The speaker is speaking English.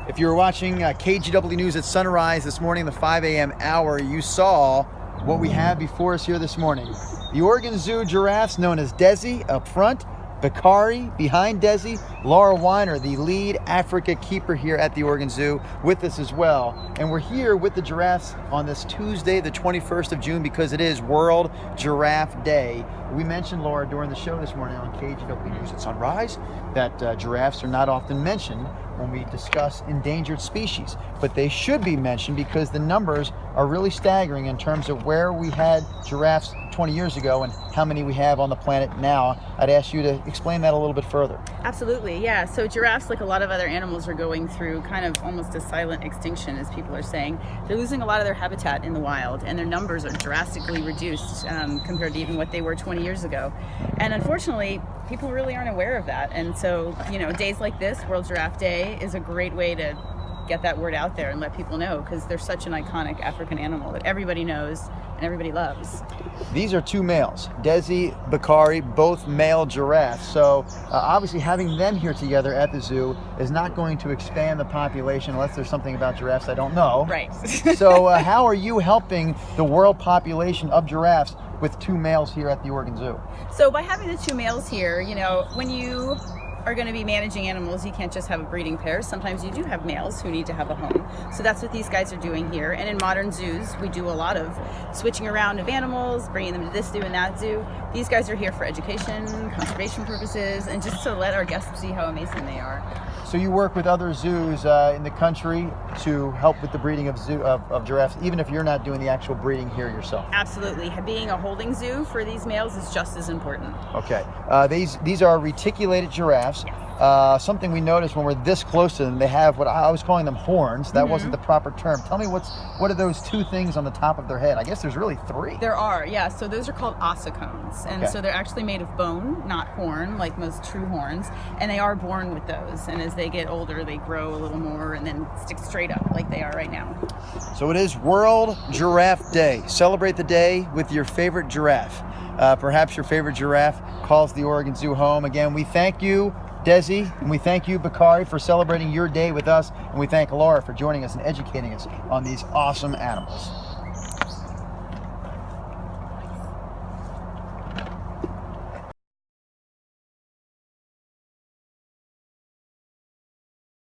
If you were watching KGW News at sunrise this morning, the 5 a.m. hour, you saw what we have before us here this morning. The Oregon Zoo giraffes, known as Desi up front, Bakari behind Desi, Laura Weiner, the lead Africa keeper here at the Oregon Zoo, with us as well. And we're here with the giraffes on this Tuesday, the 21st of June, because it is World Giraffe Day. We mentioned, Laura, during the show this morning on KGW News at sunrise that giraffes are not often mentioned when we discuss endangered species, but they should be mentioned because the numbers are really staggering in terms of where we had giraffes 20 years ago and how many we have on the planet now. I'd ask you to explain that a little bit further. Absolutely, yeah. So giraffes, like a lot of other animals, are going through kind of almost a silent extinction, as people are saying. They're losing a lot of their habitat in the wild, and their numbers are drastically reduced compared to even what they were 20 years ago. And unfortunately, people really aren't aware of that. And so, days like this, World Giraffe Day, is a great way to get that word out there and let people know, because they're such an iconic African animal that everybody knows and everybody loves. These are two males, Desi, Bakari, both male giraffes. So obviously having them here together at the zoo is not going to expand the population unless there's something about giraffes I don't know. Right. So how are you helping the world population of giraffes with two males here at the Oregon Zoo? So by having the two males here, when you are going to be managing animals, you can't just have a breeding pair. Sometimes you do have males who need to have a home. So that's what these guys are doing here. And in modern zoos, we do a lot of switching around of animals, bringing them to this zoo and that zoo. These guys are here for education, conservation purposes, and just to let our guests see how amazing they are. So you work with other zoos in the country to help with the breeding of giraffes, even if you're not doing the actual breeding here yourself? Absolutely. Being a holding zoo for these males is just as important. Okay. These are reticulated giraffes. Yes. Something we noticed when we're this close to them, they have what I was calling them horns. That wasn't the proper term. Tell me what are those two things on the top of their head? I guess there's really three. There are, yeah. So those are called ossicones. And so they're actually made of bone, not horn, like most true horns. And they are born with those. And as they get older, they grow a little more and then stick straight up like they are right now. So it is World Giraffe Day. Celebrate the day with your favorite giraffe. Perhaps your favorite giraffe calls the Oregon Zoo home. Again, we thank you, Desi, and we thank you, Bakari, for celebrating your day with us, and we thank Laura for joining us and educating us on these awesome animals.